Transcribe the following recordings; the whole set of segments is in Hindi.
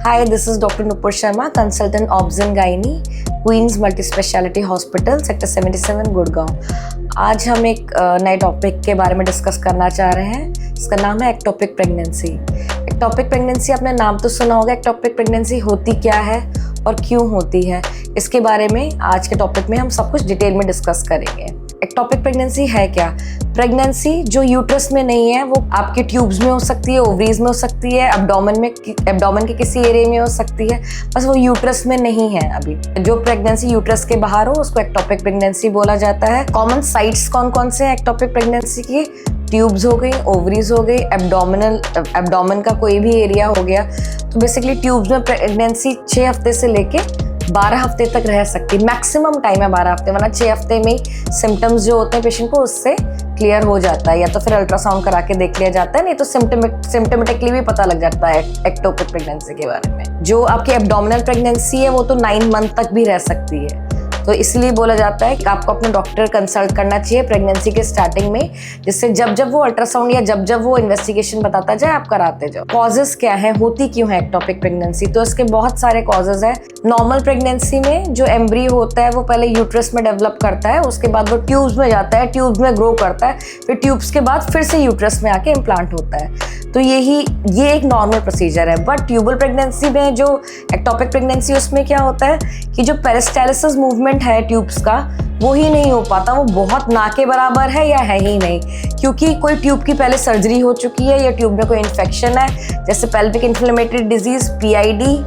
Hi, this is Dr. Nupur Sharma, consultant Obs and Gynae, Queen's Multi Speciality Hospital, Sector 77, Gurgaon. आज हम एक नए टॉपिक के बारे में डिस्कस करना चाह रहे हैं। इसका नाम है एक्टोपिक प्रेगनेंसी। एक्टोपिक प्रेगनेंसी, आपने नाम तो सुना होगा। एक्टोपिक प्रेगनेंसी होती क्या है और क्यों होती है, इसके बारे में आज के टॉपिक में हम सब कुछ डिटेल में डिस्कस करेंगे। एक्टोपिक प्रेगनेंसी है क्या? प्रेगनेंसी जो यूट्रस में नहीं है, वो आपके ट्यूब्स में हो सकती है, ओवरीज में हो सकती है, एब्डोमेन के किसी एरिया में हो सकती है, बस वो यूट्रस में नहीं है। अभी जो प्रेगनेंसी यूट्रस के बाहर हो उसको एक्टोपिक प्रेगनेंसी बोला जाता है। कॉमन साइट्स कौन कौन से हैं एक्टोपिक प्रेगनेंसी की? ट्यूब्स हो गई, ओवरीज हो गई, एब्डोमेन का कोई भी एरिया हो गया। तो बेसिकली ट्यूब्स में प्रेगनेंसी 6 हफ्ते से लेके 12 हफ्ते तक रह सकती है। मैक्सिमम टाइम है 12 हफ्ते, वरना 6 हफ्ते में सिम्टम्स जो होते हैं पेशेंट को उससे क्लियर हो जाता है, या तो फिर अल्ट्रासाउंड करा के देख लिया जाता है, नहीं तो सिम्टमेटिकली भी आपको पता लग जाता है एक्टोपिक प्रेगनेंसी के बारे में। जो आपकी एब्डोमिनल प्रेगनेंसी है वो तो 9 मंथ तक भी रह सकती है, तो इसलिए बोला जाता है कि आपको अपने डॉक्टर कंसल्ट करना चाहिए प्रेगनेंसी के स्टार्टिंग में, जिससे जब वो अल्ट्रासाउंड या जब वो इन्वेस्टिगेशन बताता जाए आप कराते जाओ। कॉजेज क्या है, होती क्यों है एक्टोपिक प्रेगनेंसी? तो इसके बहुत सारे कॉजेज है। नॉर्मल प्रेगनेंसी में जो एम्ब्रियो होता है वो पहले यूट्रस में डेवलप करता है, उसके बाद वो ट्यूब्स में जाता है, ट्यूब्स में ग्रो करता है, फिर ट्यूब्स के बाद फिर से यूट्रस में आके इम्प्लांट होता है। तो ये एक नॉर्मल प्रोसीजर है। बट ट्यूबल प्रेगनेंसी में जो एक्टोपिक प्रेगनेंसी, उसमें क्या होता है कि जो पेरिस्टालिसिस मूवमेंट है ट्यूब्स का, वो ही नहीं हो पाता। वो बहुत ना के बराबर है या है ही नहीं, क्योंकि कोई ट्यूब की पहले सर्जरी हो चुकी है या ट्यूब में कोई इन्फेक्शन है, जैसे pelvic inflammatory disease, PID,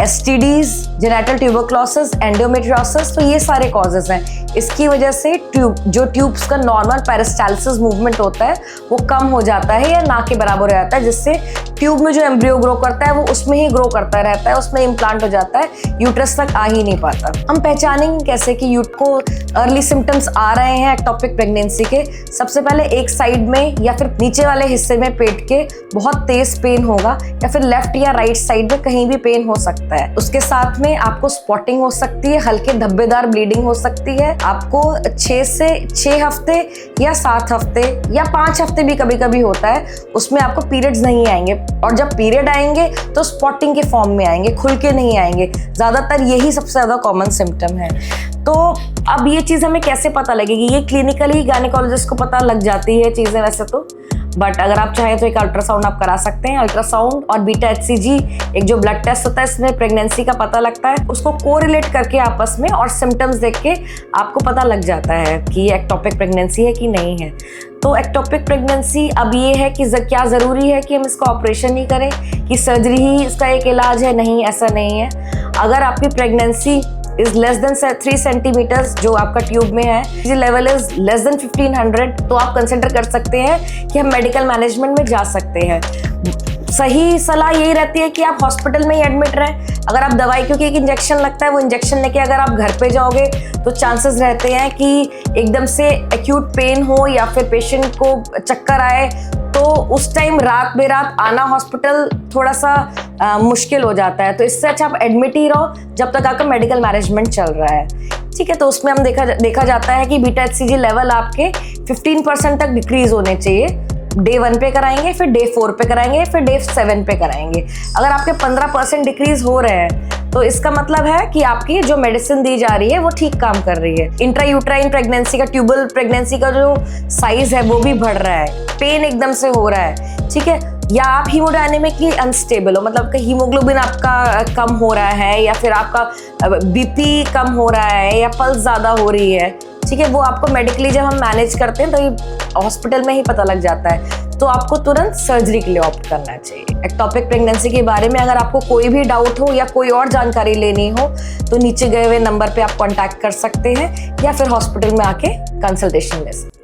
STDs, genital tuberculosis, endometriosis, तो ये सारे कॉजेज हैं। इसकी वजह से ट्यूब्स का नॉर्मल पेरिस्टालिसिस मूवमेंट होता है वो कम हो जाता है या ना के बराबर हो जाता है, जिससे ट्यूब में जो एम्ब्रियो ग्रो करता है वो उसमें ही ग्रो करता रहता है, उसमें इम्प्लांट हो जाता है, यूट्रस तक आ ही नहीं पाता। हम पहचानेंगे कैसे कि को अर्ली सिम्टम्स आ रहे हैं एक्टोपिक प्रेगनेंसी के? सबसे पहले एक साइड में या फिर नीचे वाले हिस्से में पेट के बहुत तेज पेन होगा, या फिर लेफ्ट या राइट साइड में कहीं भी पेन हो सकता है। उसके साथ में आपको स्पॉटिंग हो सकती है, हल्के धब्बेदार ब्लीडिंग हो सकती है। आपको 6 हफ्ते या 7 हफ्ते या 5 हफ्ते भी कभी कभी होता है, उसमें आपको पीरियड्स नहीं आएंगे, और जब पीरियड आएंगे तो स्पॉटिंग के फॉर्म में आएंगे, खुल के नहीं आएंगे। ज्यादातर यही सबसे ज्यादा कॉमन सिम्टम है। तो अब ये चीज हमें कैसे पता लगेगी? ये क्लिनिकली गायनेकोलॉजिस्ट को पता लग जाती है चीजें वैसे तो, बट अगर आप चाहें तो एक अल्ट्रासाउंड आप करा सकते हैं। अल्ट्रासाउंड और बीटा HCG, एक जो ब्लड टेस्ट होता है, इसमें प्रेगनेंसी का पता लगता है, उसको कोरिलेट करके आपस में और सिम्टम्स देख के आपको पता लग जाता है कि ये एक्टोपिक प्रेगनेंसी है कि नहीं है। तो एक्टोपिक प्रेगनेंसी, अब ये है कि क्या ज़रूरी है कि हम इसका ऑपरेशन ही करें, कि सर्जरी ही इसका एक इलाज है? नहीं, ऐसा नहीं है। अगर आपकी pregnancy is less than 3 centimetres, जो आपका ट्यूब में है, लेवल इज लेस देन 1500, तो आप कंसिडर कर सकते हैं कि हम मेडिकल मैनेजमेंट में जा सकते हैं। सही सलाह यही रहती है कि आप हॉस्पिटल में ही एडमिट रहें। अगर आप दवाई, क्योंकि एक इंजेक्शन लगता है, वो इंजेक्शन लेके अगर आप घर पे जाओगे तो चांसेस रहते हैं कि एकदम से एक्यूट पेन हो या फिर पेशेंट को चक्कर आए, तो उस टाइम रात बेरात आना हॉस्पिटल थोड़ा सा मुश्किल हो जाता है। तो इससे अच्छा आप एडमिट ही रहो जब तक आपका मेडिकल मैनेजमेंट चल रहा है, ठीक है। तो उसमें हम देखा जाता है कि बीटा HCG लेवल आपके 15% तक डिक्रीज होने चाहिए। डे 1 पे कराएंगे, फिर डे 4 पे कराएंगे, फिर डे 7 पे कराएंगे। अगर आपके 15% डिक्रीज हो रहे हैं तो इसका मतलब है कि आपकी जो मेडिसिन दी जा रही है वो ठीक काम कर रही है। इंट्रायूट्राइन प्रेगनेंसी का, ट्यूबल प्रेगनेंसी का जो साइज है वो भी बढ़ रहा है, पेन एकदम से हो रहा है, ठीक है। या आप हीमोडायनेमिकली अनस्टेबल हो, मतलब कि हीमोग्लोबिन आपका कम हो रहा है, या फिर आपका BP कम हो रहा है, या पल्स ज़्यादा हो रही है, ठीक है। वो आपको मेडिकली जब हम मैनेज करते हैं तो ये हॉस्पिटल में ही पता लग जाता है, तो आपको तुरंत सर्जरी के लिए ऑप्ट करना चाहिए। एक्टोपिक प्रेगनेंसी के बारे में अगर आपको कोई भी डाउट हो या कोई और जानकारी लेनी हो तो नीचे गए हुए नंबर पे आप कांटेक्ट कर सकते हैं, या फिर हॉस्पिटल में आके कंसल्टेशन ले सकते हैं।